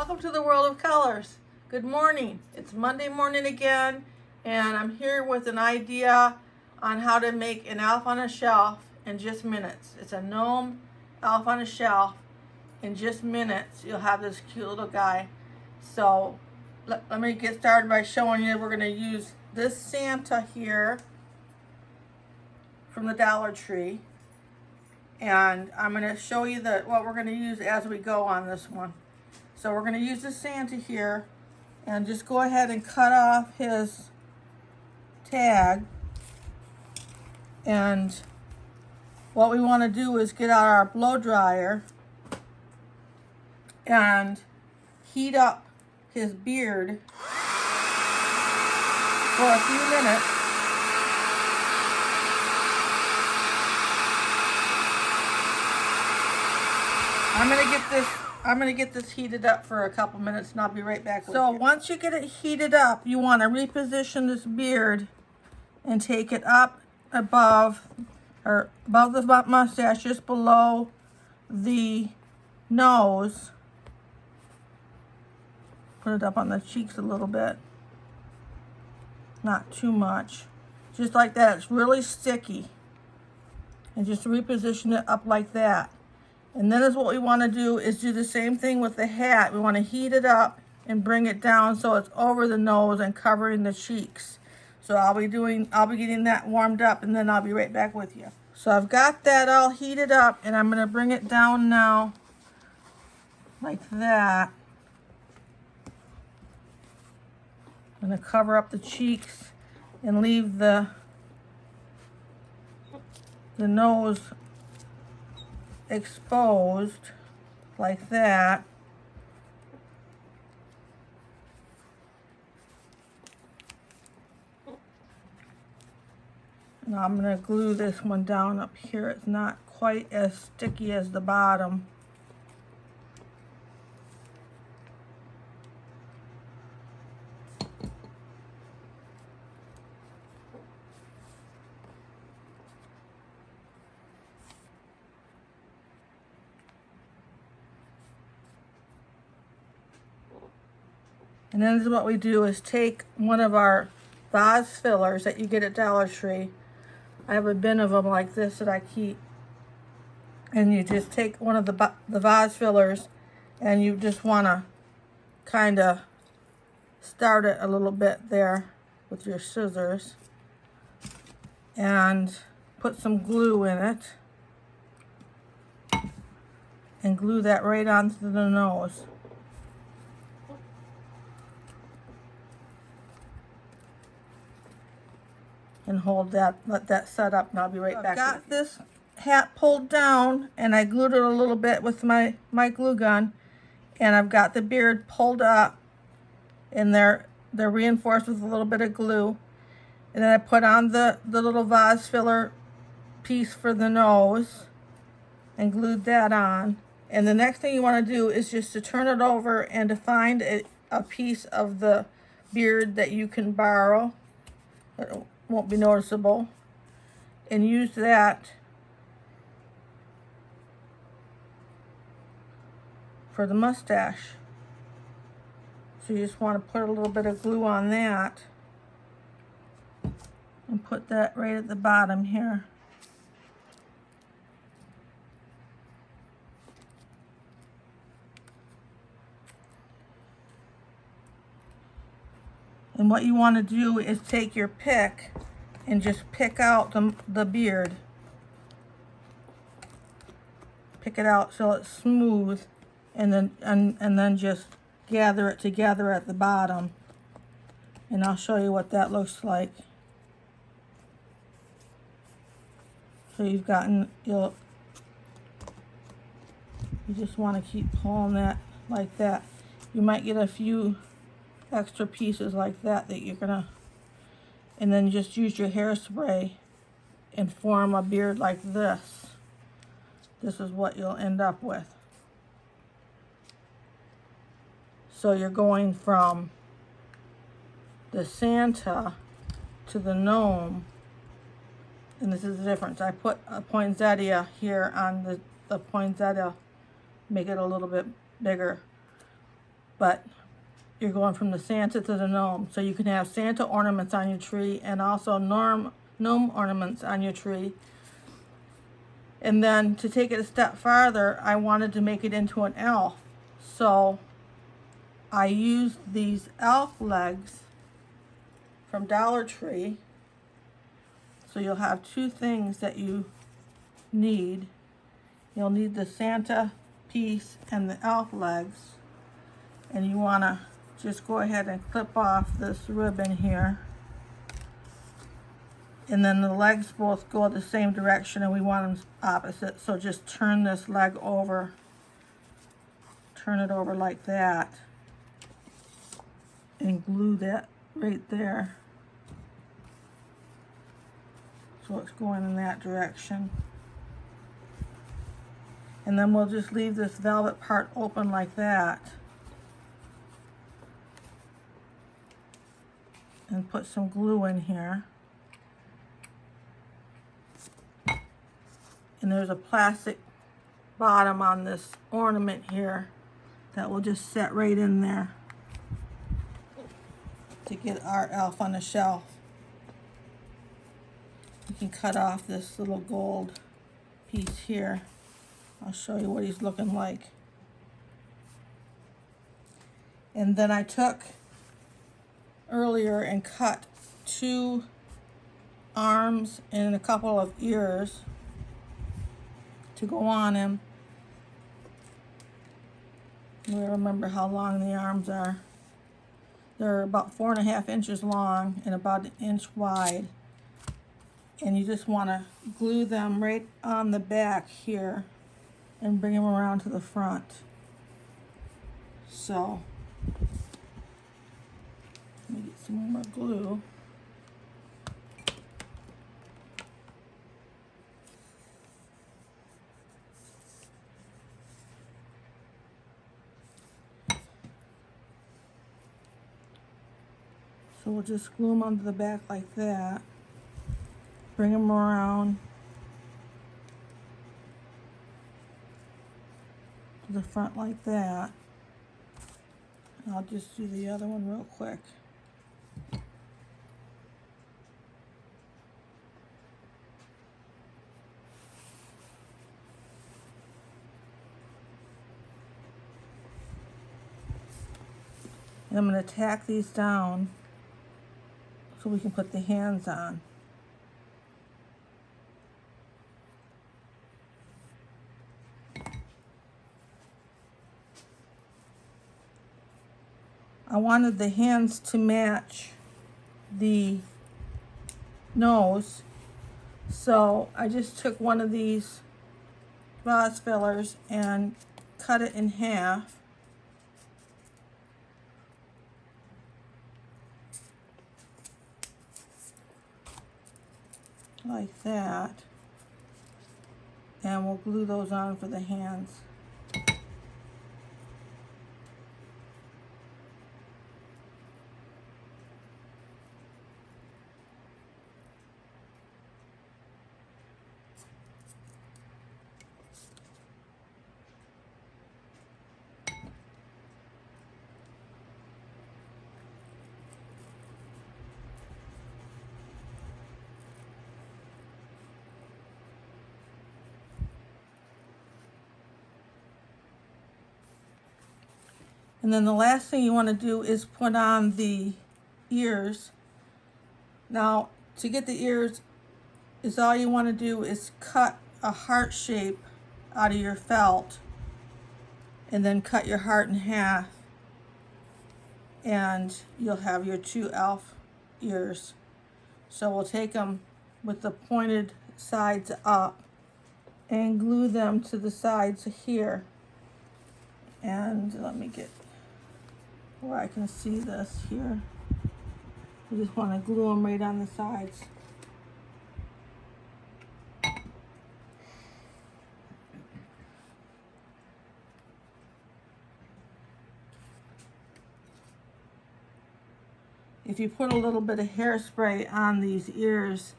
Welcome to the world of colors. Good morning. It's Monday morning again, and I'm here with an idea on how to make an elf on a shelf in just minutes. It's a gnome elf on a shelf. In just minutes, you'll have this cute little guy. So let me get started by showing you. We're going to use this Santa here from the Dollar Tree. And I'm going to show you what we're going to use as we go on this one. So we're going to use the Santa here and just go ahead and cut off his tag. And what we want to do is get out our blow dryer and heat up his beard for a few minutes. I'm gonna get this heated up for a couple minutes, and I'll be right back with you. So once you get it heated up, you want to reposition this beard and take it up above the mustache, just below the nose. Put it up on the cheeks a little bit, not too much, just like that. It's really sticky, and just reposition it up like that. And then what we want to do is do the same thing with the hat. We want to heat it up and bring it down so it's over the nose and covering the cheeks. So I'll be getting that warmed up, and then I'll be right back with you. So I've got that all heated up, and I'm going to bring it down now like that. I'm going to cover up the cheeks and leave the nose exposed like that. Now I'm going to glue this one down up here. It's not quite as sticky as the bottom. And then this is what we do is take one of our vase fillers that you get at Dollar Tree. I have a bin of them like this that I keep. And you just take one of the vase fillers, and you just want to kind of start it a little bit there with your scissors. And put some glue in it. And glue that right onto the nose. And hold that, let that set up, and I'll be right back. I've got this hat pulled down, and I glued it a little bit with my glue gun, and I've got the beard pulled up, and they're reinforced with a little bit of glue. And then I put on the little vase filler piece for the nose and glued that on. And the next thing you want to do is just to turn it over and to find a piece of the beard that you can borrow. Won't be noticeable, and use that for the mustache. So you just want to put a little bit of glue on that and put that right at the bottom here. And what you want to do is take your pick and just pick out the beard. Pick it out so it's smooth, and then just gather it together at the bottom. And I'll show you what that looks like. So you just want to keep pulling that like that. You might get a few extra pieces like that you're gonna, and then just use your hairspray and form a beard like this. This is what you'll end up with. So you're going from the Santa to the gnome, and this is the difference. I put a poinsettia here, here on the poinsettia, make it a little bit bigger. And then just use your hairspray and form a beard like this. This is what you'll end up with. So you're going from the Santa to the gnome, and this is the difference. I put a poinsettia here on the poinsettia, make it a little bit bigger. And then just use your hairspray and form a beard like this. This is what you'll end up with. So you're going from the Santa to the gnome, and this is the difference. I put a poinsettia here on the poinsettia, but you're going from the Santa to the gnome. So you can have Santa ornaments on your tree and also gnome ornaments on your tree. And then to take it a step farther, I wanted to make it into an elf. So I used these elf legs from Dollar Tree. So you'll have two things that you need. You'll need the Santa piece and the elf legs. And you want to just go ahead and clip off this ribbon here. And then the legs both go the same direction and we want them opposite. So just turn this leg over. Turn it over like that. And glue that right there. So it's going in that direction. And then we'll just leave this velvet part open like that. And put some glue in here. And there's a plastic bottom on this ornament here that will just set right in there to get our elf on the shelf. You can cut off this little gold piece here. I'll show you what he's looking like. And then I took earlier and cut 2 arms and a couple of ears to go on him. I remember how long the arms are. They're about 4.5 inches long and about 1 inch wide. And you just want to glue them right on the back here and bring them around to the front. So, let me get some more glue. So we'll just glue them onto the back like that. Bring them around to the front like that. And I'll just do the other one real quick. And I'm going to tack these down so we can put the hands on. I wanted the hands to match the nose, so I just took one of these vase fillers and cut it in half. Like that, and we'll glue those on for the hands. And then the last thing you want to do is put on the ears. Now, to get the ears, is all you want to do is cut a heart shape out of your felt and then cut your heart in half, and you'll have your 2 elf ears. So we'll take them with the pointed sides up and glue them to the sides here. And let me get where I can see this here. I just want to glue them right on the sides. If you put a little bit of hairspray on these ears,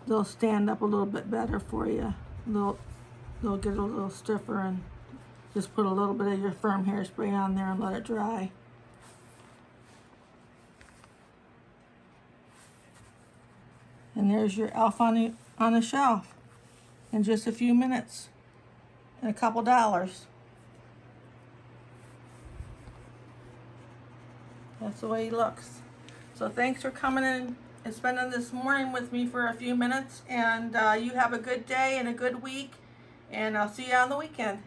they'll stand up a little bit better for you. They'll get a little stiffer and Just put a little bit of your firm hairspray on there and let it dry. And there's your elf on the shelf in just a few minutes and a couple dollars. That's the way he looks. So thanks for coming in and spending this morning with me for a few minutes. And you have a good day and a good week. And I'll see you on the weekend.